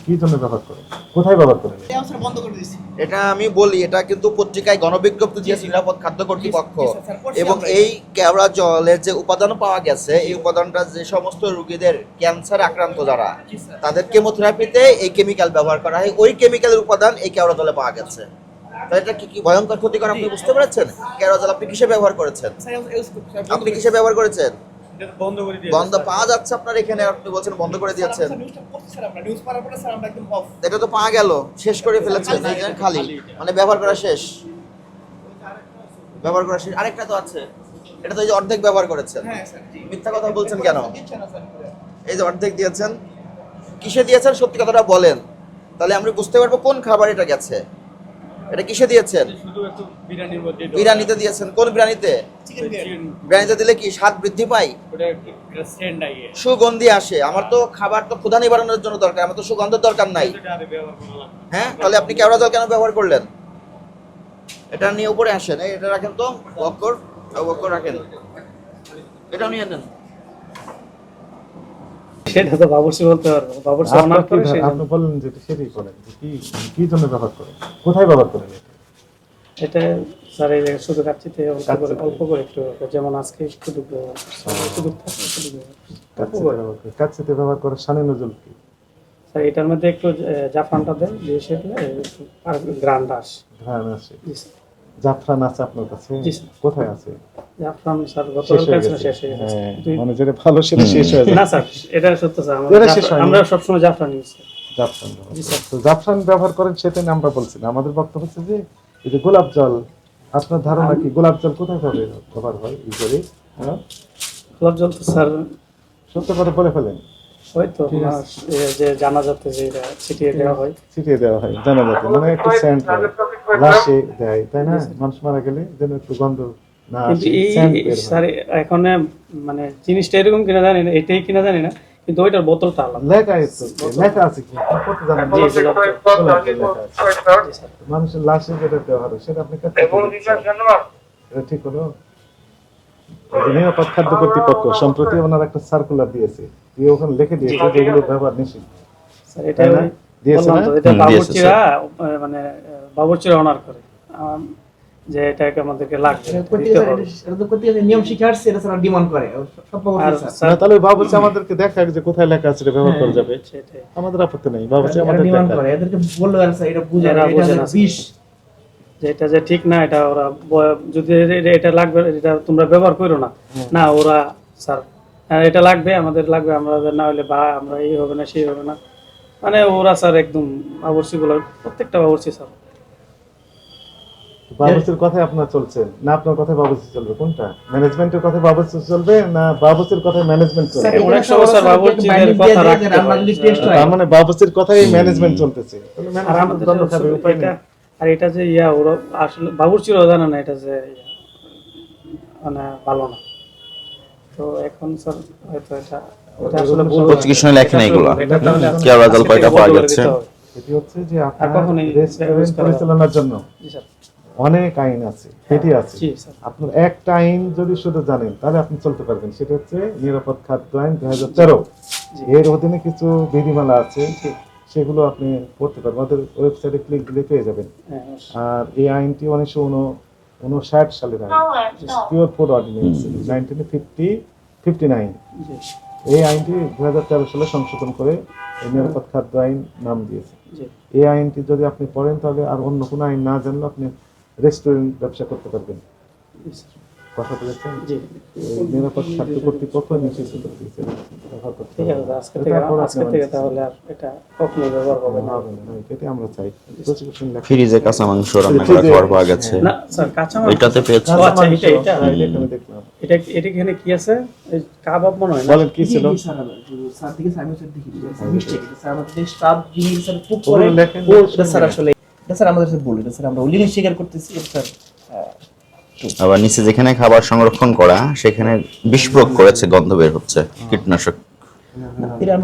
কি জন্য ব্যবহার করেন, কোথায় ব্যবহার করেন? এটা আমি বলি, এটা কিন্তু পত্রিকায় গণবিজ্ঞপ্তি দিয়েছে নিরাপদ খাদ্য কর্তৃপক্ষ, এবং এই কেওড়া জলের যে উপাদান পাওয়া গেছে, এই উপাদানটা যে সমস্ত রোগীদের ক্যান্সার আক্রান্ত যারা, তাদের কেমোথেরাপিতে এই কেমিক্যাল ব্যবহার করা হয়, ওই কেমিক্যালের উপাদান এই কেওড়া জলে পাওয়া গেছে। তো এটা কি ভয়ঙ্কর ক্ষতিকর আপনি বুঝতে পেরেছেন? কেওড়া জল আপনি কিসে ব্যবহার করেছেন? আপনি কিসে ব্যবহার করেছেন? বন্ধ পাওয়া যাচ্ছে আপনার এখানে, আপনি বলছেন বন্ধ করে দিয়েছেন। এটা তো পাওয়া গেল, শেষ করে ফেলেছেন, খালি মানে ব্যবহার করা শেষ, ব্যবহার করা শেষ। আরেকটা তো আছে, এটা তো এই যে অর্ধেক ব্যবহার করেছেন, মিথ্যা কথা বলছেন কেন? এই যে অর্ধেক দিয়েছেন, কিসে দিয়েছেন সত্যি কথাটা বলেন, তাহলে আমরা বুঝতে পারবো কোন খাবার এটা গেছে। এটা কিসে দিয়েছেন? বিরিয়ানিতে দিয়েছেন। কোন বিরিয়ানিতে? বিরিয়ানিতে দিলে কি স্বাদ বৃদ্ধি পায়? সুগন্ধি আসে। আমার তো খাবার তো ক্ষুধা নিবারণের জন্য দরকার, আমার তো সুগন্ধের দরকার নাই। হ্যাঁ, তাহলে আপনি কেওড়া জল কেন ব্যবহার করলেন? এটা নিয়ে উপরে আসেন, এটা রাখেন তো, বক্কর রাখেন, এটা নিয়ে নেন। সেটা তো বাবুর্চি বলতে পারবো, বাবুর্চি অনার করে আপনি বলেন যে সেটাই বলেন, কি কি জন্য ব্যবহার করেন, কোথায় ব্যবহার করেন? এটা স্যার এই শুধু কাচ্চিতে অল্প করে একটু, যেমন আজকে একটু কাচ্চিতে ব্যবহার করার শানে নজরুল কি? স্যার এটার মধ্যে একটু জাফরানটা দেন, দিয়ে সেটা আর গ্রান্ড আসে। ঘ্রাণ আছে, জি স্যার। জাফরান আছে আপনার কাছে? জি স্যার। কোথায় আছে? জাফরান স্যার গতকাল শেষ হয়ে গেছে। মানে যেটা ভালো সেটা শেষ হয়ে যায় না স্যার, এটা সত্য স্যার, আমরা সবসময় জাফরান ইউজ করি। জাফরান তো জাফরান ব্যবহার করেন, সেটা নিয়ে আমরা বলছি না। আমাদের বক্তব্য হচ্ছে যে এই যে গোলাপ জল, আপনার ধারণা কি গোলাপ জল কোথায় ব্যবহার হয় ইউজুয়ালি? গোলাপ জল তো স্যার সত্য কথা বলে ফেলেন। হয়তো যে জানাজাতে যে ছিটিয়ে দেওয়া হয়, ছিটিয়ে দেওয়া হয় জানাজাতে, মানে একটু সেন্ট হয়, লাশে দেয়, তাই না? মানুষ মারা গেলে যেন একটু গন্ধ না কিন্তু আসে, সেন্ট বের হয়। স্যার এখন মানে জিনিসটা এরকম কিনা জানি না, এটাই কিনা জানি না, কিন্তু ওইটার বোতলটা আলাদা। লেখা আছে, লেখা আছে কি পড়তে জানেন? মানুষের লাশে যেটা দেওয়া হয় সেটা আপনি এটা ঠিক হলো? নিরাপদ খাদ্য কর্তৃপক্ষ সম্প্রতি ওনার একটা সার্কুলার দিয়েছে, দিয়ে ওখানে লিখে দিয়েছে যেগুলো ব্যবহার নিষিদ্ধ। স্যার এটা বললাম তো, এটা বাবুর্চিরা মানে বাবুর্চিরা অনার করে যে এটাকে আমাদেরকে লাগবে, নিয়ম শিখে আসছে, এটা স্যার ডিমান্ড করে সব স্যার। তাহলে বাবুর্চি আমাদেরকে দেখাক যে কোথায় লেখা আছে এটা ব্যবহার করা যাবে, আমাদের আপত্তি নেই। বাবুর্চি আমাদের ডিমান্ড করে, এদেরকে বললো স্যার এটা বুঝে না, এটা বিষ, যে এটা যে ঠিক না, এটা ওরা যদি এটা লাগবে, এটা তোমরা ব্যবহার করো না, না ওরা স্যার এটা লাগবে, আমাদের লাগবে, আমরা না হলে বা আমরা এই হবে না সেই হবে না, মানে ওরা স্যার একদম বাবুর্চি গুলো, প্রত্যেকটা বাবুর্চি স্যার। বাবুর্চির কথায় আপনার চলছেন না, আপনার কথায় বাবুর্চি চলবে? কোনটা? ম্যানেজমেন্টের কথায় বাবুর্চি চলবে না বাবুর্চির কথায় ম্যানেজমেন্ট চলবে? অনেক সময় স্যার বাবুর্চিদের কথা রাখতে হয়, তার মানে বাবুর্চির কথাই ম্যানেজমেন্ট চলতেছে, তাহলে ম্যানেজমেন্ট দণ্ড খাবে, উপায় নেই। আর এটা যে ওরা আসলে বাবুর্চিরাও জানে না এটা যে মানে ভালো না। তো এখন স্যার হয়তো এটা আসলে পত্রিকায় লেখে না এগুলো, কেওড়া জল কয়টা পাওয়া যাচ্ছে। এটি হচ্ছে যে আপনার রেস্টুরেন্ট পরিচালনার জন্য অনেক আইন আছে, এটি আছে। আপনার একটা আইন যদি শুধু জানেন তাহলে আপনি চলতে পারবেন, সেটা হচ্ছে নিরাপদ খাদ্য আইন 2013। এর অধীনে কিছু বিধিমালা আছে, সেগুলো আপনি পড়তে পারবেন, আমাদের ওয়েবসাইটে ক্লিক দিলে পেয়ে যাবেন। আর এই আইনটি 1959 সালের আইন, পিওর ফুড অর্ডিন্যান্স 1959। এই আইনটি 2013 সালে সংশোধন করে এই নিরাপদ খাদ্য আইন নাম দিয়েছে। এই আইনটি যদি আপনি পড়েন তাহলে আর অন্য কোনো আইন না জানলে আপনি রেস্টুরেন্ট ব্যবসা করতে পারবেন। কথা বলেছেন, নিরাপদ খাদ্য কর্তৃপক্ষ নিষিদ্ধ করে দিয়েছে। আমরা চাই ফ্রিজে কাঁচা মাংস রান্না করা খাবার পাওয়া গেছে, না স্যার কাঁচা মাংস এটাতে পেয়েছি। আচ্ছা এটা এটা এখানে কি আছে? কাবাব মনে হয় না, বলেন কি ছিল? স্যার থেকে সাইমন দেখি মিস্টেক, স্যার আমাদের স্টাফ যিনি স্যার কুক করে ওগুলো লেখেন, এটা স্যার আসলে এটা স্যার আমাদের সাথে বলে, এটা স্যার আমরা লিমিট স্বীকার করতেছি, এটা স্যার। আবার নিচে যেখানে খাবার সংরক্ষণ করা সেখানে বিষ প্রয়োগ করেছে, গন্ধ বের হচ্ছে, কীটনাশক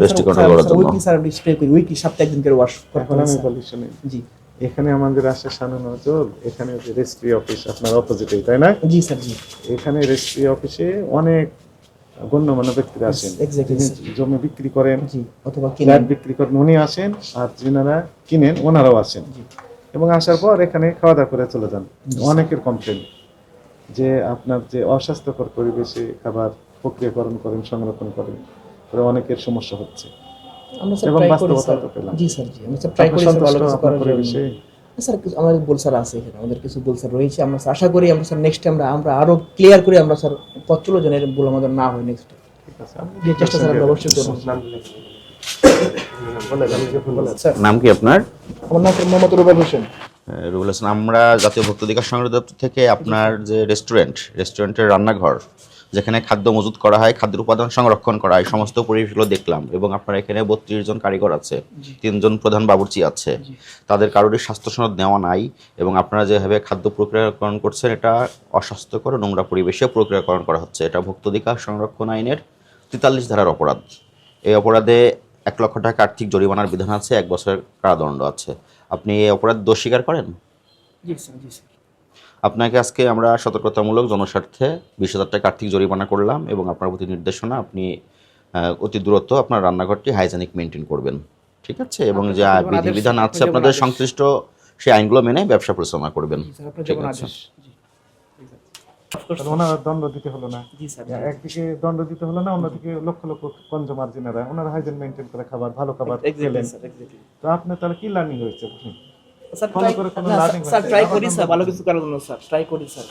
পেস্টি কন্ট্রোল করার জন্য। উইকলি স্যার আমরা স্প্রে করি, উইকলি সপ্তাহে একদিন করে ওয়াশ এখন আমি বলি শুনেন, জি এখানে আমাদের আসে শানু নজরুল, এখানে যে রেজিস্ট্রি অফিস আপনার অপোজিটেই, তাই না? জি স্যার। জি এখানে রেজিস্ট্রি অফিসে অনেক গণ্যমান্য ব্যক্তিরা আসেন, exactly, যিনি sir. জমি বিক্রি করেন, জি অথবা ফ্ল্যাট বিক্রি করেন, উনি আসেন, আর যিনারা কিনেন ওনারাও আসেন, জি এবং আসার পর এখানে খাওয়া দাওয়া করে চলে যান। অনেকের কমপ্লেন যে আপনার যে অস্বাস্থ্যকর পরিবেশে খাবার প্রক্রিয়াকরণ করেন, সংরক্ষণ করেন, পরে অনেকের সমস্যা হচ্ছে, আমরা স্যার এবং ট্রাই করি বাস্তবতা স্যার। তো পেলাম। জি স্যার, জি আমরা স্যার ট্রাই আপনি করি স্যার ভালো সন্তুষ্ট কিছু আপনার করার জন্য। পরিবেশে? স্যার আমাদের বল স্যার আছে এখানে, আমাদের কিছু বল স্যার রয়েছে, আমরা আশা করি আমরা স্যার নেক্সট টাইম আমরা আরো ক্লিয়ার করে আমরা স্যার পথ চলে যেন এরকম ভুল আমাদের না হয় নেক্সট টাইম। ঠিক আছে, যে চেষ্টা স্যার আমরা অবশ্যই করবো। স্যার নাম কি আপনার? আমার নাম মোহাম্মদ রুবেল হোসেন। রুবেল হাসান, আমরা জাতীয় ভোক্তা অধিকার সংরক্ষণ দপ্তর থেকে আপনার যে রেস্টুরেন্টের রান্নাঘর যেখানে খাদ্য মজুত করা হয়, খাদ্যের উপাদান সংরক্ষণ করা হয়, সমস্ত পরিবেশগুলো দেখলাম, এবং আপনার এখানে 32 জন কারিগর আছে, 3 জন প্রধান বাবুর্চি আছে, তাদের কারোরই স্বাস্থ্য সনদ নেওয়া নাই, এবং আপনারা যেভাবে খাদ্য প্রক্রিয়াকরণ করছেন এটা অস্বাস্থ্যকর ও নোংরা পরিবেশে প্রক্রিয়াকরণ করা হচ্ছে। এটা ভোক্তা অধিকার সংরক্ষণ আইনের 43 ধারার অপরাধ। এই অপরাধে 1 লক্ষ টাকা আর্থিক জরিমানার বিধান আছে, 1 বছরের কারাদণ্ড আছে। আপনি এই অপরাধ দোষ স্বীকার করেন? জি স্যার, জি স্যার। আপনাকে আজকে আমরা সতর্কতামূলক জনস্বার্থে 20,000 টাকা আর্থিক জরিমানা করলাম, এবং আপনার প্রতি নির্দেশনা আপনি অতি দ্রুত আপনার রান্নাঘরটি হাইজেনিক মেনটেন করবেন, ঠিক আছে? এবং যে বিধিবিধান আছে আপনাদের সংশ্লিষ্ট সেই আইনগুলো মেনে ব্যবসা পরিচালনা করবেন, জি স্যার, আপনার ঠিক যেমন আছে? আদেশ। জি তাহলে ওনারা দণ্ড দিতে হলো না, জি স্যার। একদিকে দণ্ড দিতে হলো না, অন্যদিকে লক্ষ লক্ষ কনজিউমার যিনারা ওনারা হাইজেন মেনটেন করে খাবার, ভালো খাবার খেলেন। Sir exactly. তো আপনার তাহলে কি লার্নিং হয়েছে? স্যার Follow করে কোনো learning স্যার হয়েছে? ট্রাই করি স্যার ভালো কিছু করার জন্য স্যার ট্রাই করি স্যার।